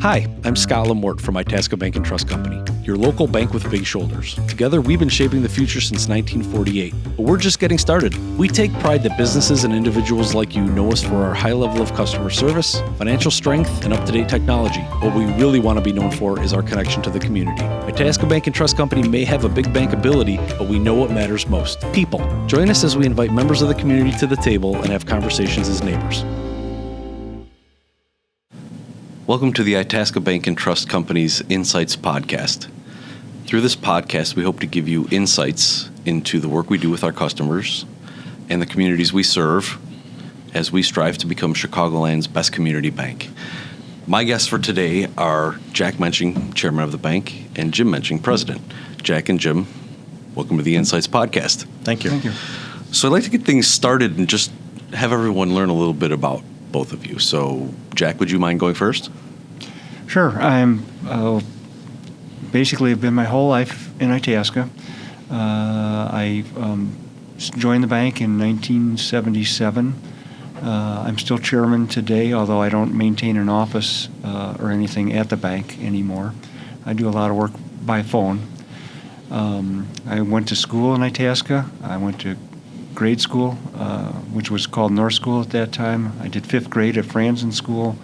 Hi, I'm Scott Lamorte from Itasca Bank Trust Co, your local bank with big shoulders. Together, we've been shaping the future since 1948, but we're just getting started. We take pride that businesses and individuals like you know us for our high level of customer service, financial strength, and up-to-date technology. What we really want to be known for is our connection to the community. Itasca Bank Trust Co may have a big bank ability, but we know what matters most: people. Join us as we invite members of the community to the table and have conversations as neighbors. Welcome to the Itasca Bank and Trust Company's Insights podcast. Through this podcast, we hope to give you insights into the work we do with our customers and the communities we serve as we strive to become Chicagoland's best community bank. My guests for today are Jack Mensching, chairman of the bank, and Jim Mensching, president. Jack and Jim, welcome to the Insights podcast. Thank you. Thank you. So I'd like to get things started and just have everyone learn a little bit about both of you. So, Jack, would you mind going first? Sure. I'm basically have been my whole life in Itasca. I joined the bank in 1977. I'm still chairman today, although I don't maintain an office or anything at the bank anymore. I do a lot of work by phone. I went to school in Itasca. I went to grade school, which was called North School at that time. I did 5th grade at Franzen School,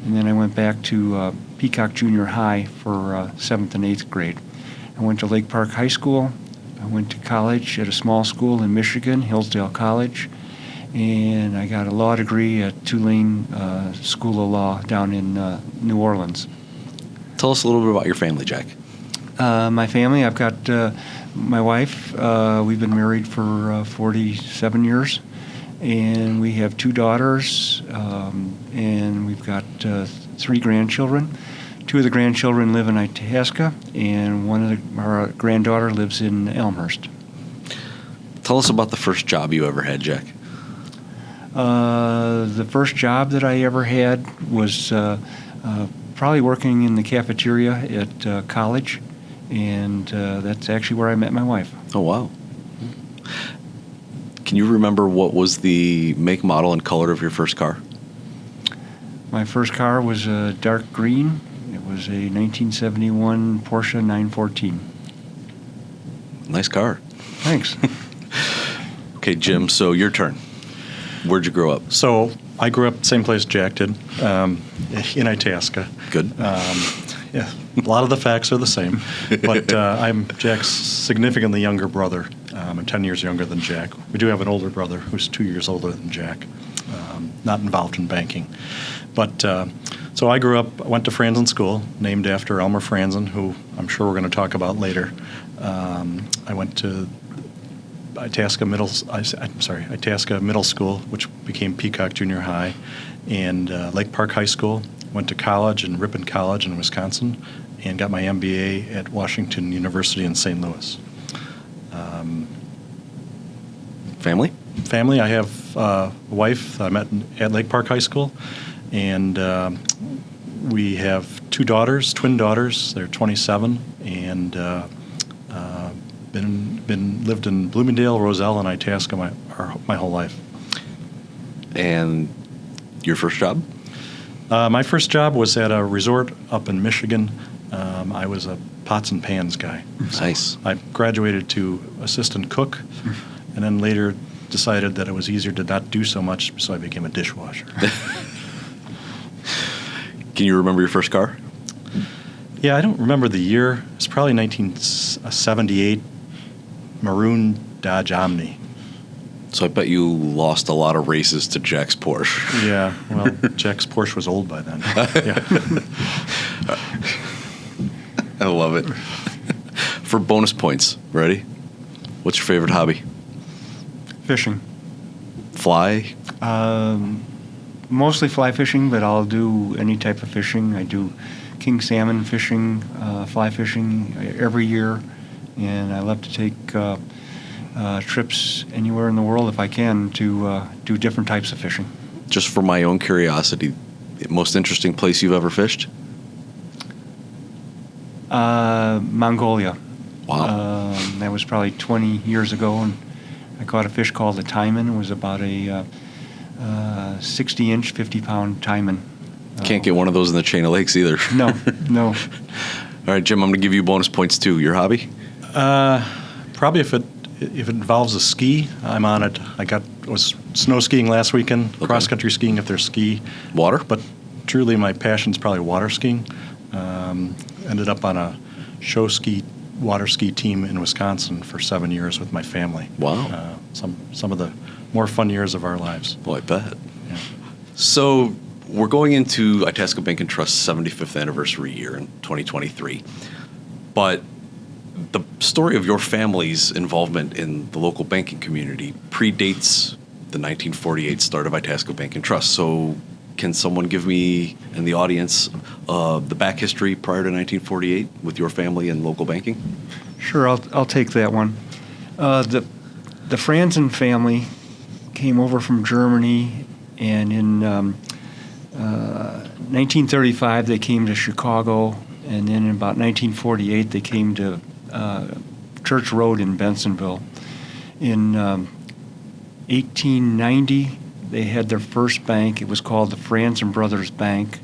and then I went back to Peacock Junior High for 7th and 8th grade. I went to Lake Park High School. I went to college at a small school in Michigan, Hillsdale College, and I got a law degree at Tulane School of Law down in New Orleans. Tell us a little bit about your family, Jack. My family, I've got my wife. We've been married for 47 years, and we have 2 daughters, and we've got 3 grandchildren. 2 of the grandchildren live in Itasca, and our granddaughter lives in Elmhurst. Tell us about the first job you ever had, Jack. The first job that I ever had was probably working in the cafeteria at college. And that's actually where I met my wife. Oh, wow. Can you remember what was the make, model, and color of your first car? My first car was a dark green. It was a 1971 Porsche 914. Nice car. Thanks. Okay, Jim, so your turn. Where'd you grow up? So I grew up the same place Jack did, in Itasca. Good. Yeah, a lot of the facts are the same, but I'm Jack's significantly younger brother. I'm 10 years younger than Jack. We do have an older brother who's 2 years older than Jack, not involved in banking. But so I grew up, went to Franzen School, named after Elmer Franzen, who I'm sure we're going to talk about later. I went to Itasca Middle School, which became Peacock Junior High, and Lake Park High School. Went to college in Ripon College in Wisconsin, and got my MBA at Washington University in St. Louis. Family? Family, I have a wife that I met at Lake Park High School, and we have 2 daughters, twin daughters. They're 27, and lived in Bloomingdale, Roselle, and Itasca my whole life. And your first job? My first job was at a resort up in Michigan. I was a pots and pans guy. Nice. I graduated to assistant cook, and then later decided that it was easier to not do so much, so I became a dishwasher. Can you remember your first car? Yeah, I don't remember the year. It's probably 1978 maroon Dodge Omni. So I bet you lost a lot of races to Jack's Porsche. Yeah, well, Jack's Porsche was old by then. Yeah. I love it. For bonus points, ready? What's your favorite hobby? Fishing. Fly? Mostly fly fishing, but I'll do any type of fishing. I do king salmon fishing, fly fishing every year, and I love to take trips anywhere in the world if I can to do different types of fishing. Just for my own curiosity, the most interesting place you've ever fished? Mongolia. Wow. That was probably 20 years ago, and I caught a fish called a taimen. It was about a 60-inch, 50-pound taimen. Can't get one of those in the chain of lakes either. No, no. All right, Jim, I'm going to give you bonus points too. Your hobby? Probably if it involves a ski, I'm on it. Was snow skiing last weekend, Okay. cross country skiing if there's ski. Water? But truly, my passion's probably water skiing. Ended up on a water ski team in Wisconsin for 7 years with my family. Wow. Some of the more fun years of our lives. Well, I bet. Yeah. So we're going into Itasca Bank Trust's 75th anniversary year in 2023. But the story of your family's involvement in the local banking community predates the 1948 start of Itasca Bank Trust. So can someone give me and the audience the back history prior to 1948 with your family and local banking? Sure, I'll take that one. The Franzen family came over from Germany, and in 1935 they came to Chicago, and then in about 1948 they came to Church Road in Bensonville. In 1890 they had their first bank. It was called the Franzen Brothers Bank.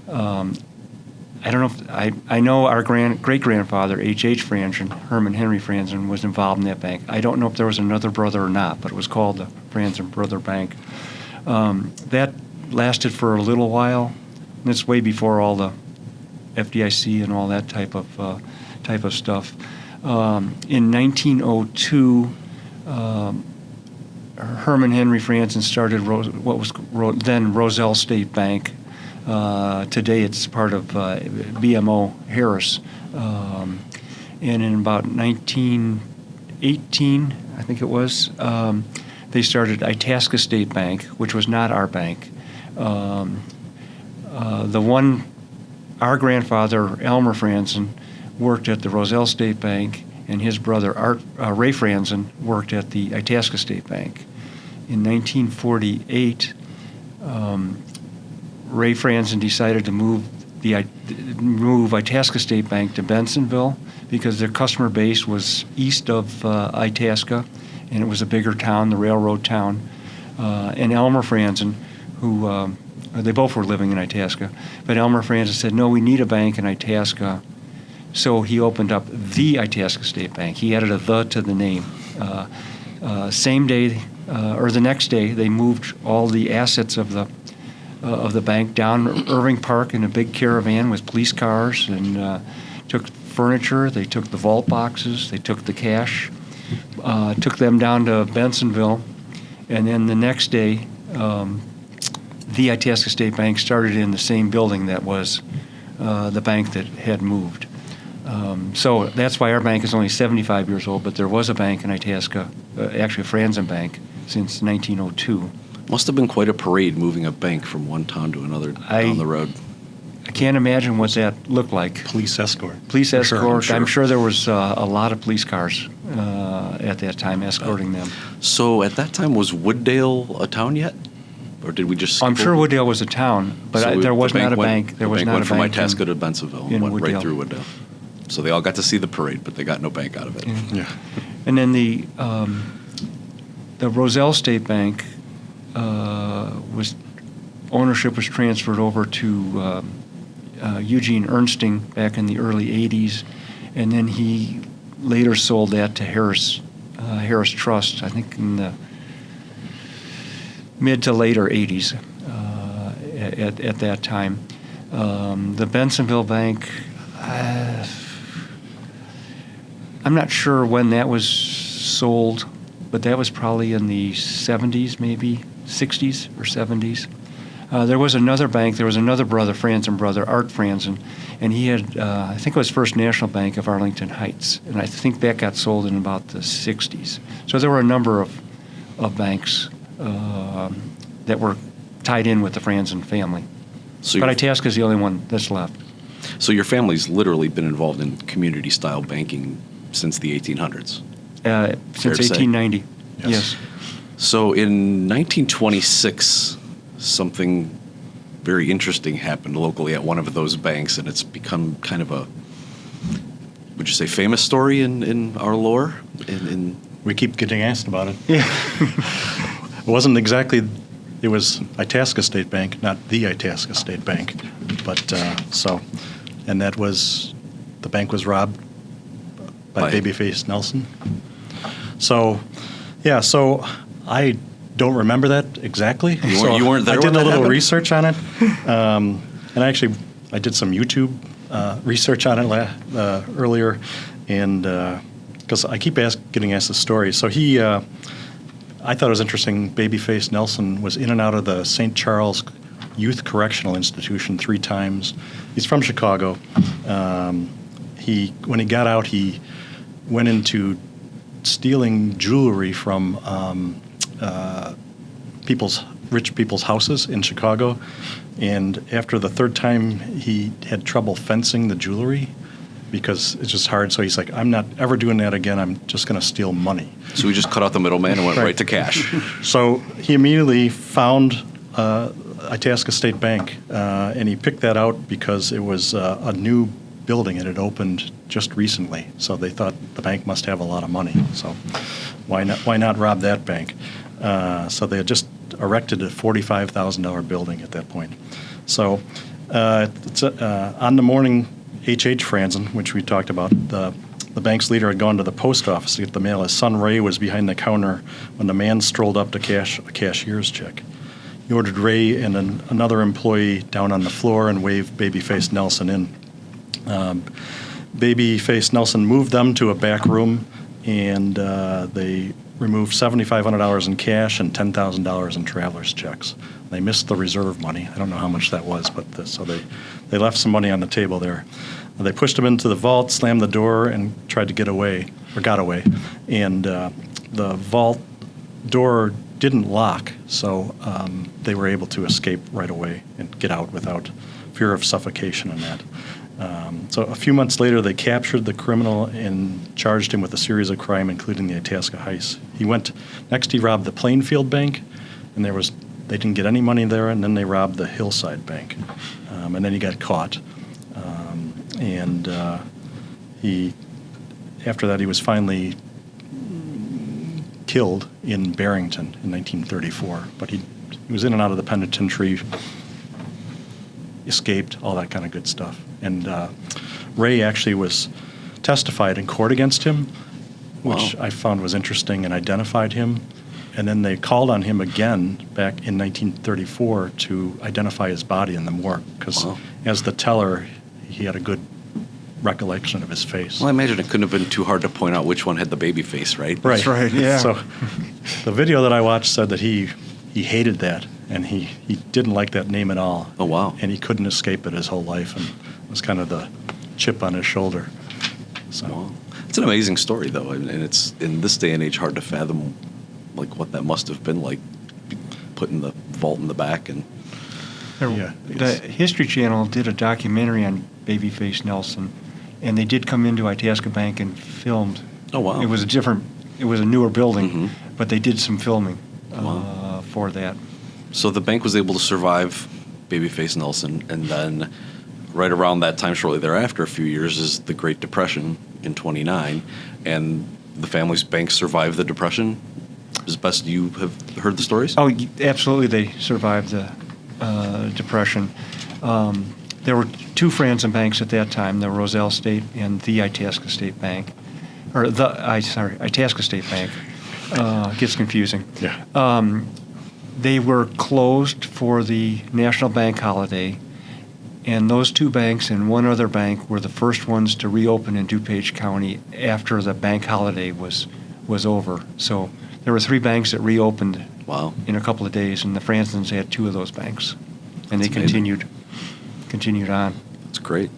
I don't know if I know our great-grandfather, H.H. Franzen, Herman Henry Franzen, was involved in that bank. I don't know if there was another brother or not, but it was called the Franzen Brother Bank. That lasted for a little while. And it's way before all the FDIC and all that type of stuff. In 1902, Herman Henry Franzen started what was then Roselle State Bank. Today it's part of BMO Harris. And in about 1918, I think it was, they started Itasca State Bank, which was not our bank. Our grandfather, Elmer Franzen, worked at the Roselle State Bank, and his brother, Ray Franzen, worked at the Itasca State Bank. In 1948, Ray Franzen decided to move Itasca State Bank to Bensonville because their customer base was east of Itasca, and it was a bigger town, the railroad town. And Elmer Franzen, who they both were living in Itasca, but Elmer Franzen said, "No, we need a bank in Itasca." So he opened up the Itasca State Bank. He added a "the" to the name. Same day, or the next day, they moved all the assets of the bank down Irving Park in a big caravan with police cars, and took furniture. They took the vault boxes. They took the cash. Took them down to Bensonville, and then the next day, the Itasca State Bank started in the same building that was the bank that had moved. So that's why our bank is only 75 years old, but there was a bank in Itasca, actually a Franzen Bank, since 1902. Must have been quite a parade moving a bank from one town to another down the road. I can't imagine what that looked like. Police escort. Police For sure, escort. I'm I'm sure there was a lot of police cars at that time escorting them. So at that time, was Wooddale a town yet? Or did we just skip I'm sure over? Wooddale was a town, but So there was the not a went- bank. There the was bank not went a from bank Itasca to Bensonville, in went right Wooddale. through Wooddale. So they all got to see the parade, but they got no bank out of it. Yeah. And then the Roselle State Bank ownership was transferred over to Eugene Ernsting back in the early 80s, and then he later sold that to Harris Trust, I think in the mid to later 80s at that time. The Bensonville Bank, I'm not sure when that was sold, but that was probably in the 70s, maybe 60s or 70s. There was another bank. There was another brother, Franzen brother, Art Franzen, and he had, I think it was First National Bank of Arlington Heights, and I think that got sold in about the 60s. So there were a number of banks that were tied in with the Franzen family. So But your, Itasca is the only one that's left. so your family's literally been involved in community-style banking since the 1800s. Since to say. 1890. Yes. Yes. So in 1926, something very interesting happened locally at one of those banks, and it's become kind of a, would you say, famous story in our lore? We keep getting asked about it. Yeah. It wasn't exactly it was Itasca State Bank, not the Itasca State Bank, but and that was, the bank was robbed by Babyface Nelson. So, yeah, so I don't remember that exactly. You weren't there I when did a that little happened? research on it, and I did some YouTube research on it earlier, and because I keep getting asked the story. So I thought it was interesting. Babyface Nelson was in and out of the St. Charles Youth Correctional Institution 3 times. He's from Chicago. When he got out, he went into stealing jewelry from rich people's houses in Chicago. And after the 3rd time, he had trouble fencing the jewelry because it's just hard. So he's like, I'm not ever doing that again. I'm just going to steal money. So we just cut out the middleman and went right to cash. So he immediately found Itasca State Bank, and he picked that out because it was a new building. It had opened just recently, so they thought the bank must have a lot of money. So why not rob that bank? So they had just erected a $45,000 building at that point. So on the morning H.H. Franzen, which we talked about, the bank's leader had gone to the post office to get the mail. His son Ray was behind the counter when the man strolled up to cash a cashier's check. He ordered Ray and another employee down on the floor and waved Babyface Nelson in. Babyface Nelson moved them to a back room, and they removed $7,500 in cash and $10,000 in traveler's checks. They missed the reserve money. I don't know how much that was, but so they left some money on the table there. They pushed him into the vault, slammed the door, and tried to got away. And the vault door didn't lock, so they were able to escape right away and get out without fear of suffocation and that. So a few months later, they captured the criminal and charged him with a series of crime, including the Itasca heist. He robbed the Plainfield Bank, and they didn't get any money there, and then they robbed the Hillside Bank, and then he got caught. After that, he was finally killed in Barrington in 1934. But he was in and out of the penitentiary, escaped, all that kind of good stuff. And Ray actually was testified in court against him, which I found was interesting, and identified him. And then they called on him again back in 1934 to identify his body in the morgue, because as the teller, he had a good recollection of his face. Well, I imagine it couldn't have been too hard to point out which one had the baby face, right? Right. That's right, yeah. So the video that I watched said that he hated that, and he didn't like that name at all. Oh, wow. And he couldn't escape it his whole life, and it was kind of the chip on his shoulder. So Wow. It's an amazing story, though, and it's, in this day and age, hard to fathom like what that must have been like, putting the vault in the back. And The History Channel did a documentary on Babyface Nelson, and they did come into Itasca Bank and filmed. Oh, wow. It was a newer building, Mhm. but they did some filming Wow. for that. So the bank was able to survive Babyface Nelson, and then right around that time, shortly thereafter, a few years, is the Great Depression in '29, and the family's bank survived the Depression, as best you have heard the stories? Oh, absolutely, they survived the Depression. There were 2 Franzen banks at that time, the Roselle State and the Itasca State Bank. Itasca State Bank. Gets confusing. Yeah. They were closed for the National Bank holiday, and those 2 banks and one other bank were the first ones to reopen in DuPage County after the bank holiday was over. So there were 3 banks that reopened Wow. in a couple of days, and the Franzens had 2 of those banks, and they That's amazing. continued on. That's great.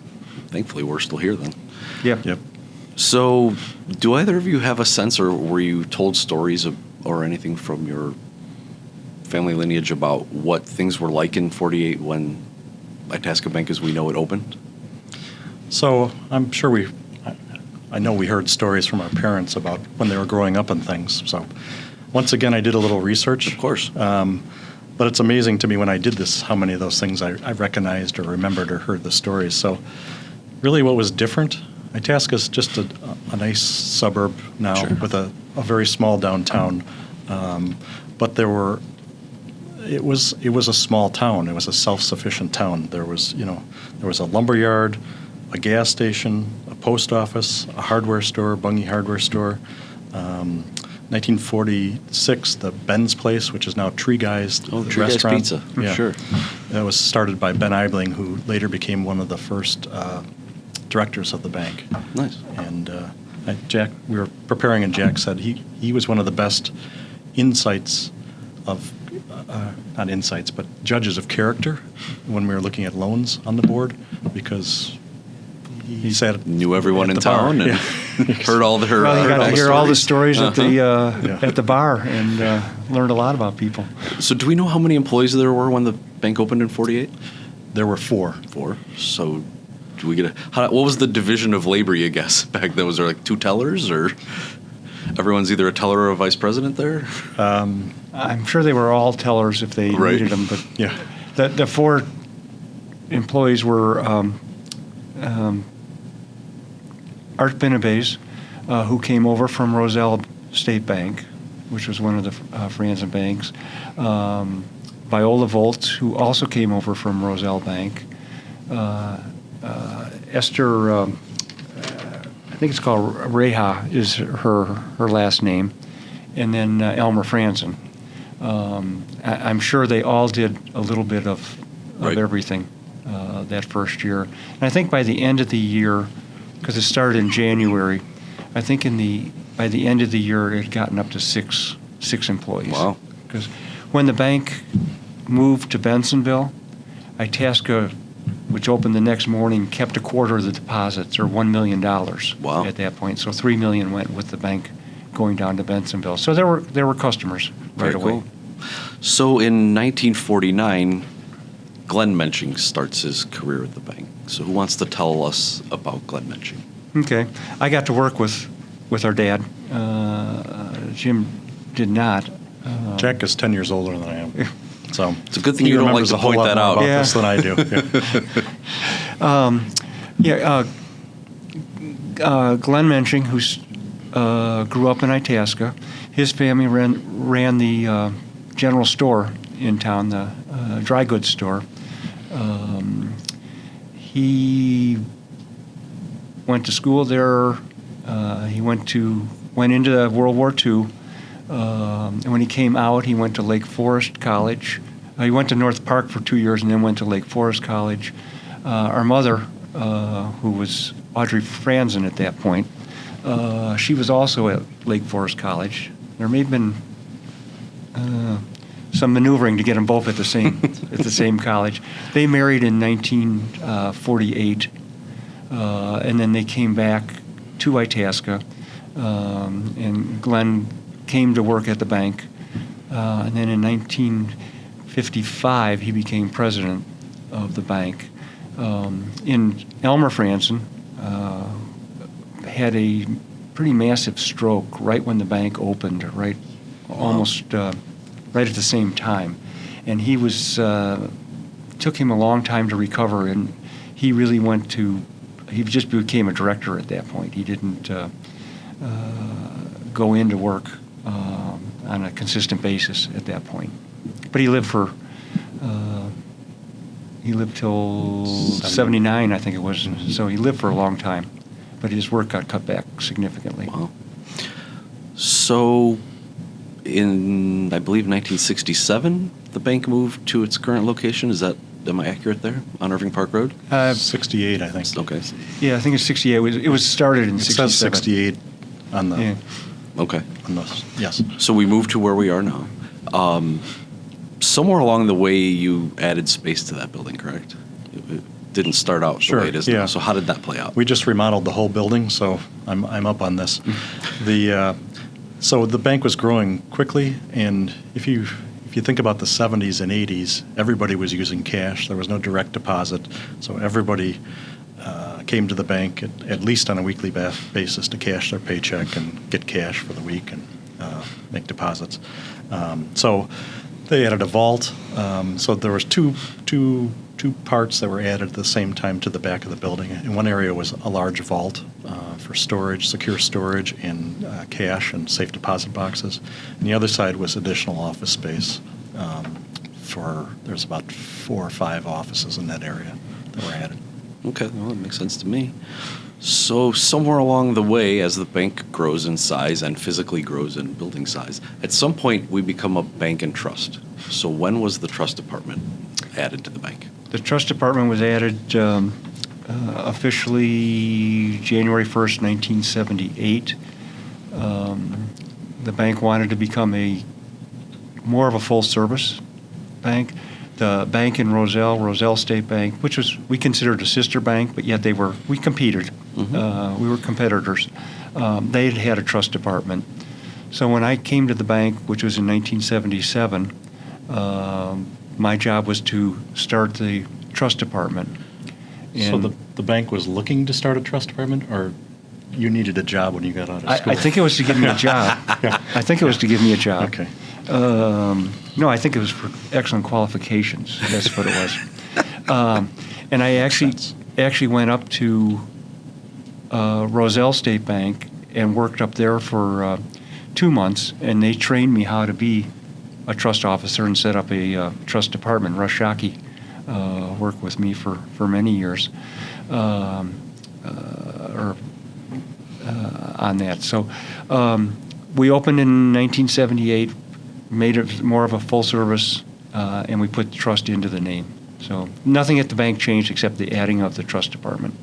Thankfully, we're still here then. Yep. So, do either of you have a sense, or were you told stories or anything from your family lineage about what things were like in '48 when Itasca Bank as we know it opened? So I'm sure I know we heard stories from our parents about when they were growing up and things. So once again, I did a little research. Of course. But it's amazing to me when I did this, how many of those things I recognized or remembered or heard the stories. So really what was different, Itasca's just a nice suburb now. Sure. With a very small downtown. But there were, it was a small town. It was a self-sufficient town. There was a lumber yard, a gas station, a post office, a hardware store, Bungie hardware store. 1946, the Ben's Place, which is now Tree Guys Oh, Tree Guys restaurant. Pizza. Yeah. Sure. That was started by Ben Eibling, who later became one of the first directors of the bank. Nice. And Jack, we were preparing, and Jack said he was one of the best not insights, but judges of character when we were looking at loans on the board, because he sat Knew everyone at in the bar. town and Yeah. heard all their Well, you heard got all to the hear all the stories. stories Yeah. at the bar and learned a lot about people. So do we know how many employees there were when the bank opened in 48? There were 4. 4. So do we get what was the division of labor, you guess, back then? Was there like 2 tellers, or everyone's either a teller or a vice president there? I'm sure they were all tellers if they Right. needed them, but Yeah. the 4 employees were Art Benabez, who came over from Roselle State Bank, which was one of the Franzen banks. Viola Volt, who also came over from Roselle Bank. Esther, I think it's called Reha is her last name. And then Elmer Franzen. I'm sure they all did a little bit of Right. everything that first year. And I think by the end of the year, because it started in January, I think by the end of the year it had gotten up to six employees. Wow. Because when the bank moved to Bensonville, Itasca, which opened the next morning, kept a quarter of the deposits, or $1 million Wow. at that point. So $3 million went with the bank going down to Bensonville. So there were customers right Very away. cool. So in 1949, Glenn Mensching starts his career at the bank. So who wants to tell us about Glenn Mensching? Okay. I got to work with our dad. Jim did not. Jack is 10 years older than I am. So It's a good thing he you don't like remembers to a whole point lot that more out. about Yeah. this than I do. Yeah. Glenn Mensching, who grew up in Itasca, his family ran the general store in town, the dry goods store. He went to school there. He went into World War II. And when he came out, he went to Lake Forest College. He went to North Park for 2 years and then went to Lake Forest College. Our mother, who was Audrey Franzen at that point, she was also at Lake Forest College. There may have been some maneuvering to get them both at the same college. They married in 1948, and then they came back to Itasca, and Glenn came to work at the bank, and then in 1955 he became president of the bank. Elmer Franzen had a pretty massive stroke right when the bank opened, almost right at the same time, and he took him a long time to recover, and he really he just became a director at that point. He didn't go into work on a consistent basis at that point, but he lived till 79, I think it was. So he lived for a long time, but his work got cut back significantly. Wow. So in, I believe, 1967, the bank moved to its current location. Am I accurate there, on Irving Park Road? 68, I think. Okay. Yeah, I think it's 68. It was started in It 67. says 68 on the, Yeah. Okay. yes. So we moved to where we are now. Somewhere along the way, you added space to that building, correct? It didn't start out Sure, the way it is yeah. now. So how did that play out? We just remodeled the whole building, so I'm up on this. So the bank was growing quickly, and if you think about the 70s and 80s, everybody was using cash. There was no direct deposit, so everybody came to the bank at least on a weekly basis to cash their paycheck and get cash for the week and make deposits. So they added a vault. So there was two parts that were added at the same time to the back of the building. In one area was a large vault for storage, secure storage, and cash and safe deposit boxes. And the other side was additional office space there's about 4 or 5 offices in that area that were added. Okay, well, that makes sense to me. So somewhere along the way, as the bank grows in size and physically grows in building size, at some point we become a bank and trust. So when was the trust department added to the bank? The trust department was added officially January 1st, 1978. The bank wanted to become more of a full-service bank. The bank in Roselle State Bank, which we considered a sister bank, but yet we competed. Mm-hmm. We were competitors. They had a trust department. So when I came to the bank, which was in 1977, my job was to start the trust department. So And the bank was looking to start a trust department, or you needed a job when you got out of school? I think it was to give me a job. I think it was to give me a job. Okay. No, I think it was for excellent qualifications. That's what it was. And I actually went up to Roselle State Bank and worked up there for 2 months, and they trained me how to be a trust officer and set up a trust department. Russ Shockey worked with me for many years on that. So we opened in 1978, made it more of a full service, and we put trust into the name. So nothing at the bank changed except the adding of the trust department.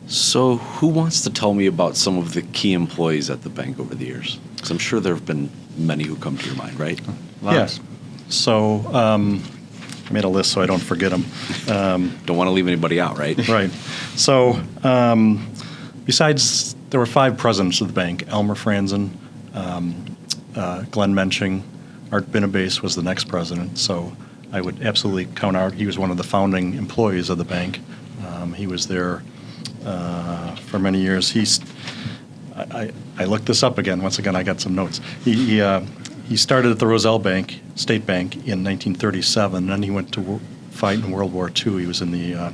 So who wants to tell me about some of the key employees at the bank over the years? Because I'm sure there have been many who come to your mind, right? Yes. So I made a list so I don't forget them. Don't want to leave anybody out, right? Right. So besides, there were 5 presidents of the bank. Elmer Franzen, Glenn Mensching, Art Binabase was the next president. So I would absolutely count Art. He was one of the founding employees of the bank. He was there for many years. I looked this up again. Once again, I got some notes. He started at the Roselle Bank, State Bank, in 1937. Then he went to fight in World War II. He was in the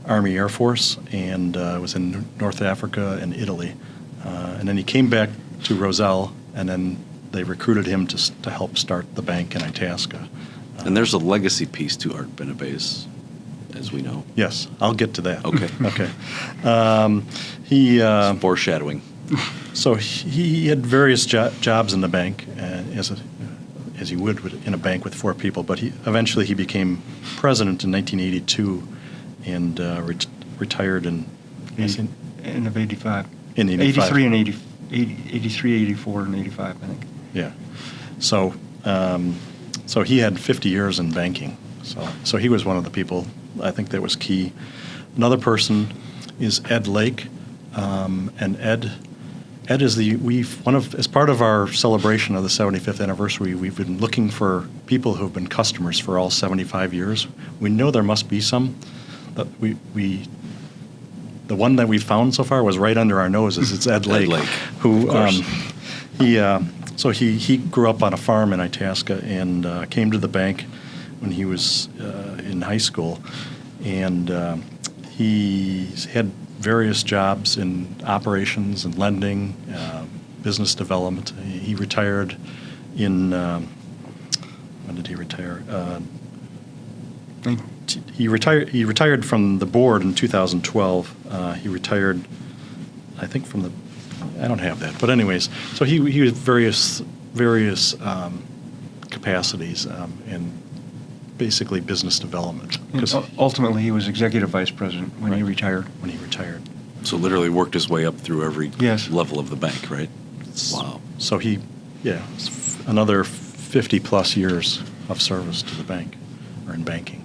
Army Air Force and was in North Africa and Italy. And then he came back to Roselle, and then they recruited him to help start the bank in Itasca. And there's a legacy piece to Art Binabase, as we know. Yes, I'll get to that. Okay. Okay. He Foreshadowing. So he had various jobs in the bank, as he would in a bank with 4 people. But eventually he became president in 1982, and retired in End of 85. In 85. 83 and 83, 84, and 85, I think. Yeah. So so he had 50 years in banking. So he was one of the people I think that was key. Another person is Ed Lake, and Ed is as part of our celebration of the 75th anniversary, we've been looking for people who have been customers for all 75 years. We know there must be some. But the one that we found so far was right under our noses. It's Ed Lake, who he grew up on a farm in Itasca and came to the bank when he was in high school, and he had various jobs in operations and lending, business development. He retired in when did he retire? He retired from the board in 2012. He retired, I think, from the. I don't have that, but anyways, so he was various capacities in basically business development. And ultimately, he was executive vice president when he retired. When he retired. So literally worked his way up through every level of the bank, right? Wow. So another 50-plus years of service to the bank, or in banking.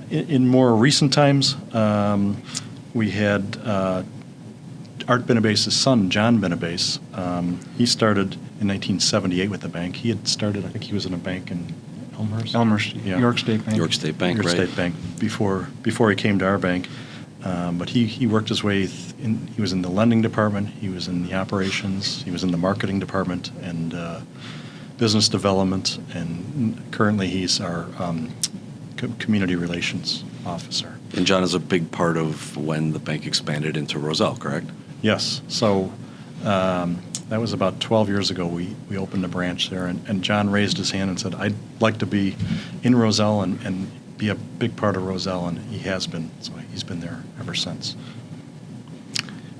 In more recent times, we had Art Binabase's son, John Binabase. He started in 1978 with the bank. He had started, I think he was in a bank in Elmhurst, York State Bank. York State Bank, York right. State Bank before he came to our bank. But he worked his way he was in the lending department, he was in the operations, he was in the marketing department, and business development, and currently he's our community relations officer. And John is a big part of when the bank expanded into Roselle, correct? Yes. So that was about 12 years ago. We opened a branch there, and John raised his hand and said, "I'd like to be in Roselle and be a big part of Roselle," and he has been. So he's been there ever since.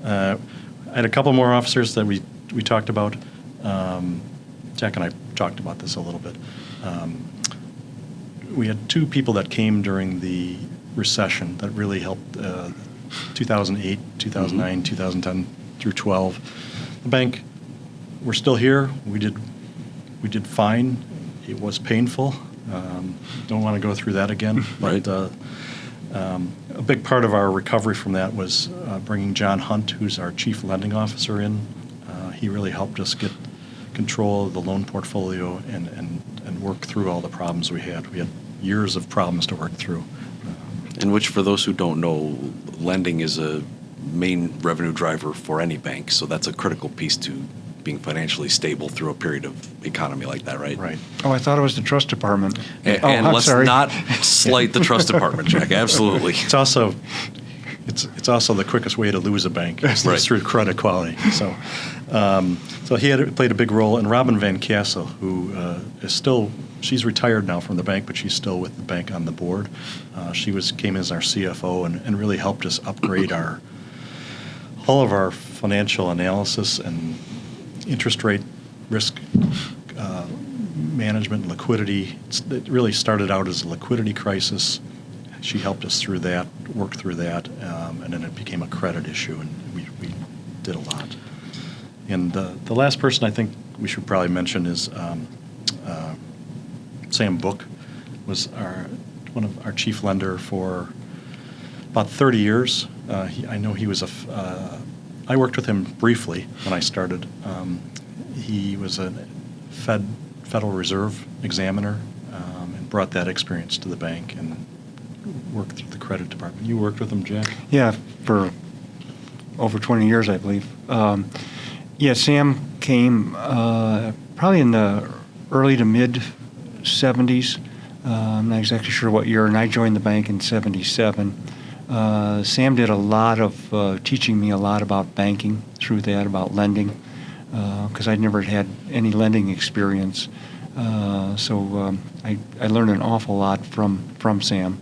I had a couple more officers that we talked about. Jack and I talked about this a little bit. We had two people that came during the recession that really helped 2008, 2009, 2010 through 12. The bank, we're still here. We did fine. It was painful. Don't want to go through that again. Right. But a big part of our recovery from that was bringing John Hunt, who's our chief lending officer, in. He really helped us get control of the loan portfolio and work through all the problems we had. We had years of problems to work through. In which, for those who don't know, lending is a main revenue driver for any bank, so that's a critical piece to being financially stable through a period of economy like that, right? Right. Oh, I thought it was the trust department. And I'm let's sorry. not slight the trust department, Jack. Absolutely. It's also the quickest way to lose a bank is Right. through credit quality. So he played a big role. And Robin Van Kassel, who is still, she's retired now from the bank, but she's still with the bank on the board. She came as our CFO and really helped us upgrade all of our financial analysis and interest rate risk management and liquidity. It really started out as a liquidity crisis. She helped us through that, work through that, and then it became a credit issue, and we did a lot. And the last person I think we should probably mention is Sam Book, was one of our chief lender for about 30 years. I know he was I worked with him briefly when I started. He was a Federal Reserve examiner and brought that experience to the bank and worked through the credit department. You worked with him, Jack? Yeah, for over 20 years, I believe. Sam came probably in the early to mid 70s. I'm not exactly sure what year, and I joined the bank in 77. Sam did a lot of teaching me a lot about banking through that, about lending, because I'd never had any lending experience. So I learned an awful lot from Sam.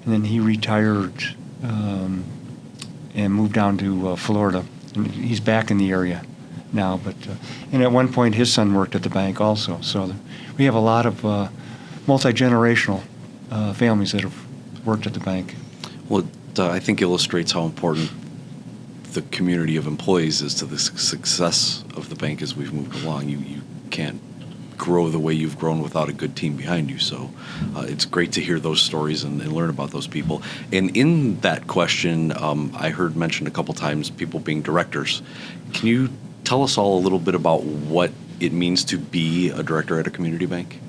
And then he retired and moved down to Florida. And he's back in the area now. And at one point, his son worked at the bank also. So we have a lot of multi-generational families that have worked at the bank. Well, it, I think illustrates how important the community of employees is to the success of the bank as we've moved along. You can't grow the way you've grown without a good team behind you. So it's great to hear those stories and learn about those people. And in that question, I heard mentioned a couple times people being directors. Can you tell us all a little bit about what it means to be a director at a community bank?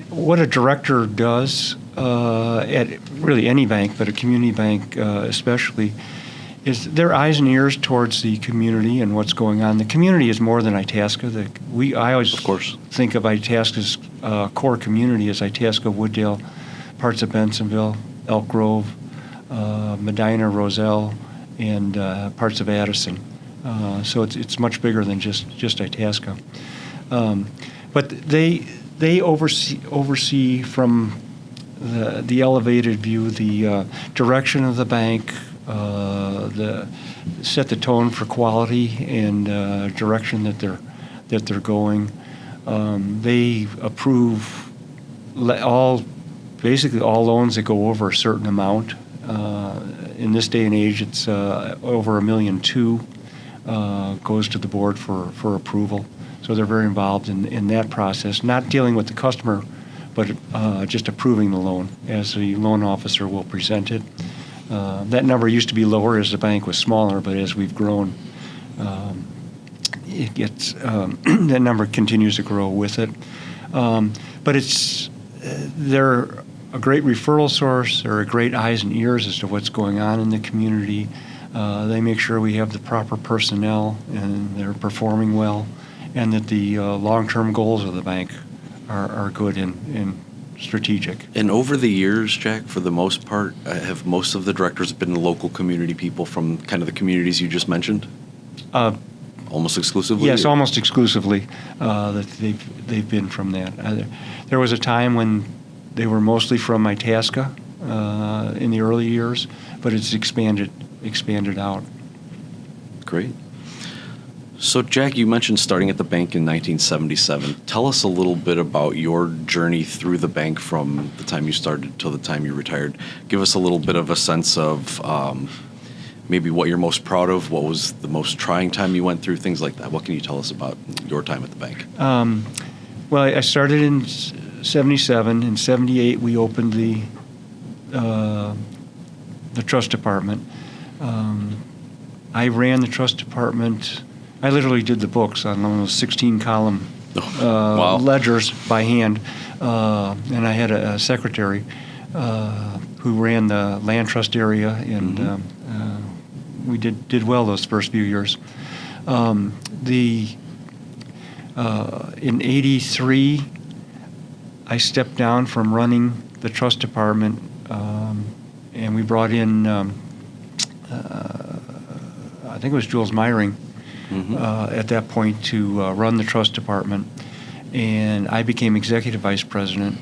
What a director does at really any bank, but a community bank especially, is their eyes and ears towards the community and what's going on. The community is more than Itasca. I always, of course, think of Itasca's core community as Itasca, Wooddale, parts of Bensonville, Elk Grove, Medina, Roselle, and parts of Addison. So it's much bigger than just Itasca. But they oversee from the elevated view the direction of the bank, set the tone for quality and direction that they're going. They approve basically all loans that go over a certain amount. In this day and age, it's over $1.2 million goes to the board for approval. So they're very involved in that process, not dealing with the customer, but just approving the loan as the loan officer will present it. That number used to be lower as the bank was smaller, but as we've grown, it gets that number continues to grow with it. But they're a great referral source. They're a great eyes and ears as to what's going on in the community. They make sure we have the proper personnel and they're performing well, and that the long-term goals of the bank are good and strategic. And over the years, Jack, for the most part, have most of the directors been local community people from kind of the communities you just mentioned? Almost exclusively? Yes, or? almost exclusively. That they've been from that. There was a time when they were mostly from Itasca in the early years, but it's expanded out. Great. So, Jack, you mentioned starting at the bank in 1977. Tell us a little bit about your journey through the bank from the time you started till the time you retired. Give us a little bit of a sense of maybe what you're most proud of, what was the most trying time you went through, things like that. What can you tell us about your time at the bank? Well, I started in 77. In 78, we opened the trust department. I ran the trust department. I literally did the books on one of those 16-column Wow. ledgers by hand, and I had a secretary who ran the land trust area, and we did well those first few years. In '83, I stepped down from running the trust department, and we brought in, I think it was Jules Meyering, at that point to run the trust department, and I became executive vice president.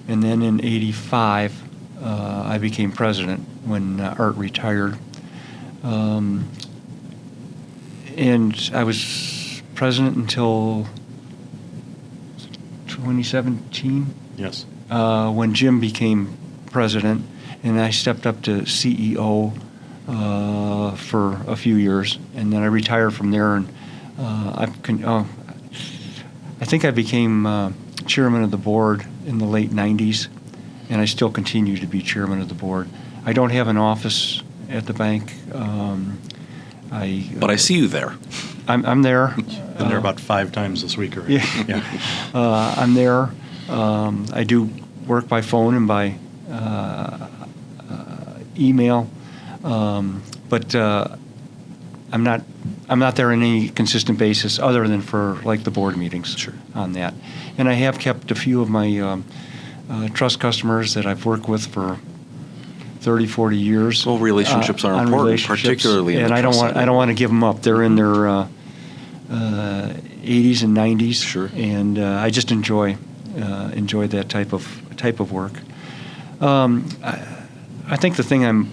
And then in '85, I became president when Art retired. And I was president until 2017. Yes. When Jim became president, and I stepped up to CEO for a few years, and then I retired from there. And I think I became chairman of the board in the late '90s, and I still continue to be chairman of the board. I don't have an office at the bank. But I see you there. I'm there. Been there about 5 times this week already. Yeah. I'm there. I do work by phone and by email, but I'm not there on any consistent basis other than for like the board meetings. Sure. On that. And I have kept a few of my trust customers that I've worked with for 30, 40 years. Well, relationships are on important, relationships. particularly in and the I don't trust want side. I don't want to give them up. They're in their 80s and 90s. Sure. And I just enjoy that type of work. I think the thing I'm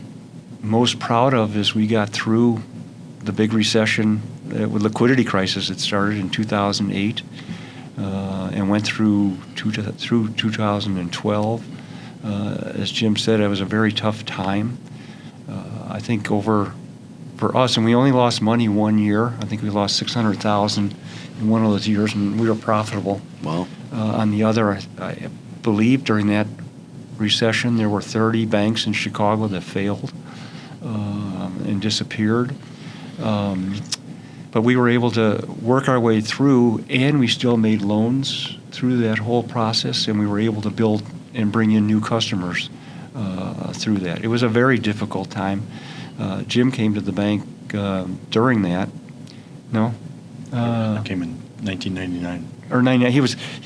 most proud of is we got through the big recession with liquidity crisis that started in 2008 and went through 2012. As Jim said, it was a very tough time. I think for us, and we only lost money one year. I think we lost $600,000 in one of those years, and we were profitable. Wow. On the other, I believe during that recession, there were 30 banks in Chicago that failed and disappeared. But we were able to work our way through, and we still made loans through that whole process, and we were able to build and bring in new customers through that. It was a very difficult time. Jim came to the bank during that. No? I came in 1999. Or 99. He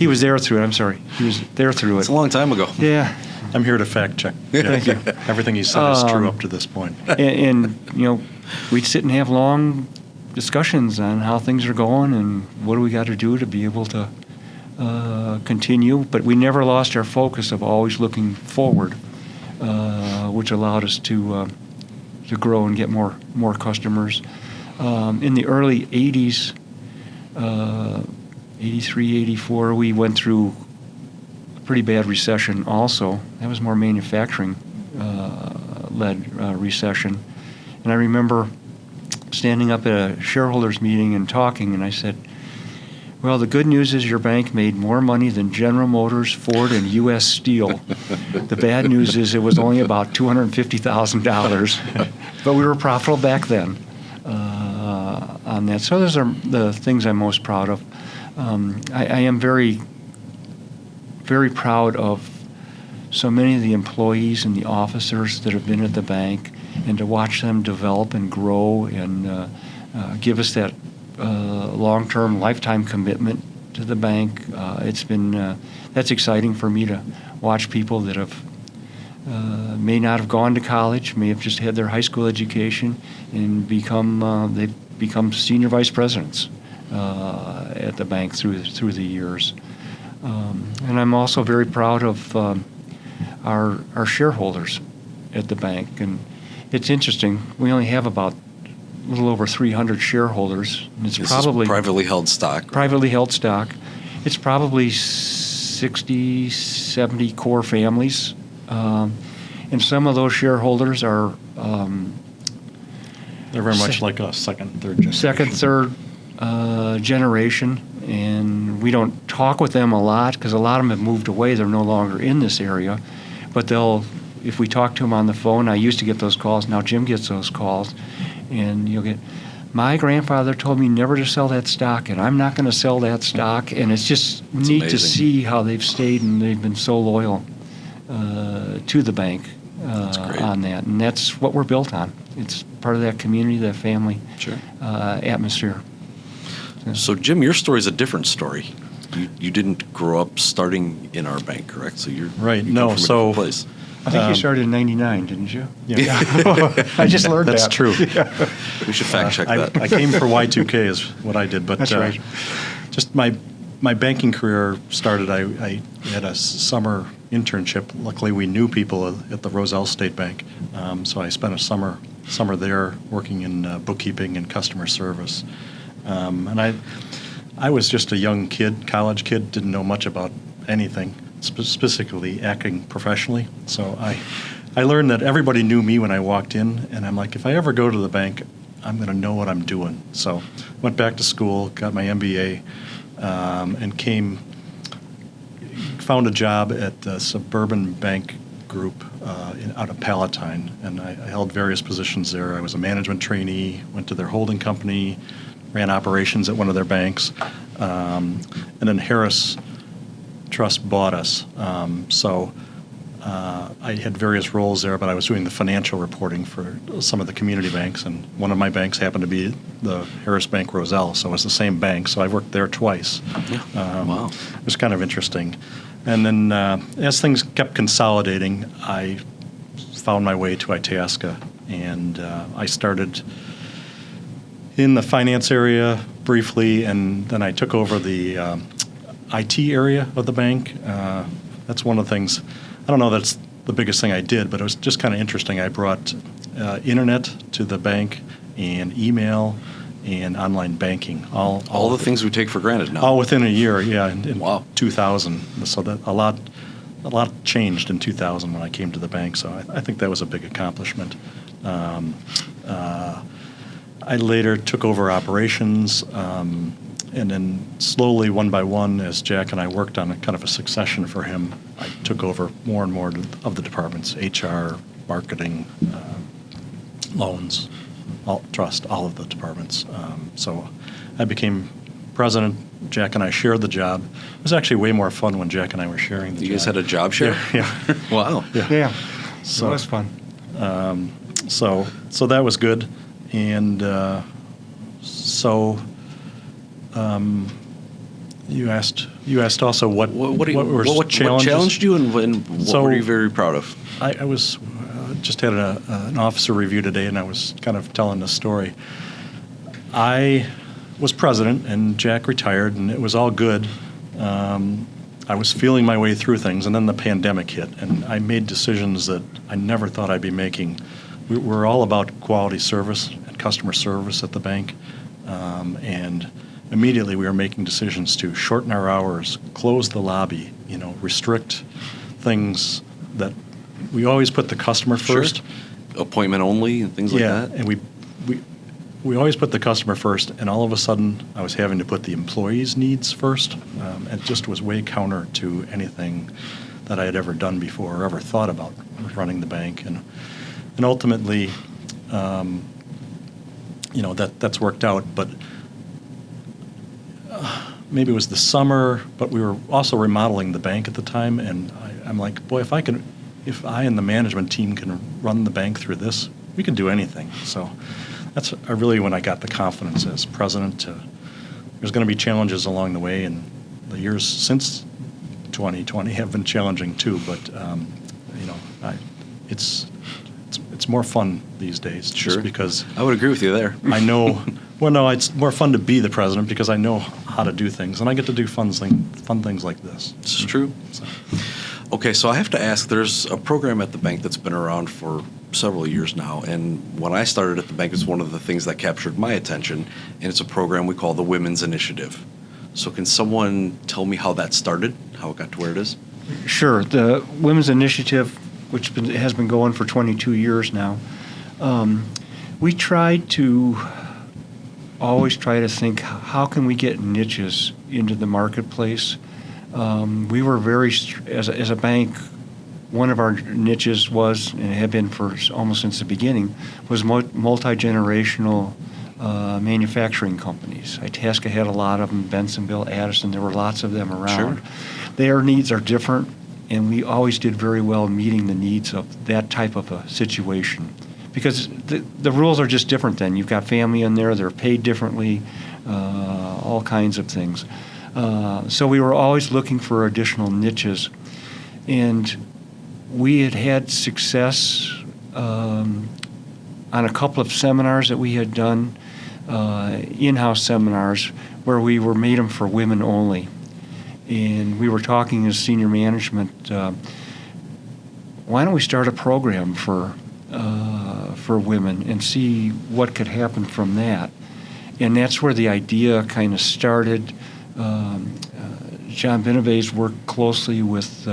was there through it. I'm sorry. He was there through It's it. a long time ago. Yeah. I'm here to fact check. Thank you. Everything he said is true up to this point. And we'd sit and have long discussions on how things are going and what do we got to do to be able to continue. But we never lost our focus of always looking forward, which allowed us to grow and get more customers. In the early 80s, 83, 84, we went through a pretty bad recession also. That was more manufacturing-led recession. And I remember standing up at a shareholders meeting and talking, and I said, well, the good news is your bank made more money than General Motors, Ford, and U.S. Steel. The bad news is it was only about $250,000, but we were profitable back then on that. So those are the things I'm most proud of. I am very, very proud of so many of the employees and the officers that have been at the bank, and to watch them develop and grow and give us that long-term, lifetime commitment to the bank. It's been that's exciting for me to watch people that have may not have gone to college, may have just had their high school education, and they've become senior vice presidents at the bank through the years. And I'm also very proud of our shareholders at the bank. And it's interesting, we only have about a little over 300 shareholders. And it's This probably is privately held stock. privately held stock. It's probably 60, 70 core families. And some of those shareholders are They're very much like us, second, third generation. second, third generation, and we don't talk with them a lot because a lot of them have moved away. They're no longer in this area, but if we talk to them on the phone, I used to get those calls. Now Jim gets those calls, and you'll get, my grandfather told me never to sell that stock, and I'm not going to sell that stock. And it's just neat to amazing. see how they've stayed and they've been so loyal to the bank great. on that, and that's what we're built on. It's part of that community, that family Sure. atmosphere. So, Jim, your story is a different story. You didn't grow up starting in our bank, correct? So you're Right, you no, come from a so- different place. I think you started in '99, didn't you? Yeah. I just learned That's that. true. We should fact check I, that. I came for Y2K is what I did, but That's right. just my banking career started. I had a summer internship. Luckily, we knew people at the Roselle State Bank, so I spent a summer there working in bookkeeping and customer service. And I was just a young kid, college kid, didn't know much about anything, specifically acting professionally. So I learned that everybody knew me when I walked in, and I'm like, if I ever go to the bank, I'm going to know what I'm doing. So went back to school, got my MBA, and found a job at the Suburban Bank Group out of Palatine, and I held various positions there. I was a management trainee, went to their holding company, ran operations at one of their banks, and then Harris Trust bought us. So I had various roles there, but I was doing the financial reporting for some of the community banks, and one of my banks happened to be the Harris Bank Roselle, so it was the same bank, so I worked there twice. Wow. It was kind of interesting. And then as things kept consolidating, I found my way to Itasca, and I started in the finance area briefly, and then I took over the IT area of the bank. That's one of the things, I don't know that's the biggest thing I did, but it was just kind of interesting. I brought internet to the bank and email and online banking. All the things we take for granted now. All within a year, yeah, in Wow. 2000. So that a lot changed in 2000 when I came to the bank. So I think that was a big accomplishment. I later took over operations, and then slowly, one by one, as Jack and I worked on a kind of a succession for him, I took over more and more of the departments: HR, marketing, loans, trust, all of the departments. So I became president. Jack and I shared the job. It was actually way more fun when Jack and I were sharing the job. You guys had a job share? Yeah. Wow. Yeah, So- it was fun. So that was good, and you asked also what challenged you, and what So- were you very proud of? I was just had an officer review today, and I was kind of telling this story. I was president, and Jack retired, and it was all good. I was feeling my way through things, and then the pandemic hit, and I made decisions that I never thought I'd be making. We're all about quality service and customer service at the bank, and immediately we were making decisions to shorten our hours, close the lobby, restrict things that we always put the customer first. Sure. Appointment only and things like that? And we always put the customer first, and all of a sudden I was having to put the employees' needs first. It just was way counter to anything that I had ever done before or ever thought about running the bank. And ultimately, that's worked out. But maybe it was the summer, but we were also remodeling the bank at the time, and I'm like, boy, if I and the management team can run the bank through this, we can do anything. So that's really when I got the confidence as president. There's going to be challenges along the way, and the years since 2020 have been challenging too, but it's more fun these days. Sure. Just because I would agree with you there. I know. Well, no, it's more fun to be the president because I know how to do things, and I get to do fun things like this. This is true. So. Okay, so I have to ask, there's a program at the bank that's been around for several years now, and when I started at the bank, it's one of the things that captured my attention, and it's a program we call the Women's Initiative. So can someone tell me how that started, how it got to where it is? Sure. The Women's Initiative, which has been going for 22 years now, we always try to think, how can we get niches into the marketplace? We were as a bank, one of our niches was, and had been for almost since the beginning, was multi-generational manufacturing companies. Itasca had a lot of them, Bensonville, Addison, there were lots of them around. Sure. Their needs are different, and we always did very well meeting the needs of that type of a situation. Because the rules are just different then. You've got family in there, they're paid differently, all kinds of things. So we were always looking for additional niches. And we had success on a couple of seminars that we had done, in-house seminars, where we made them for women only. And we were talking as senior management, why don't we start a program for women and see what could happen from that? And that's where the idea kind of started. John Benavides worked closely with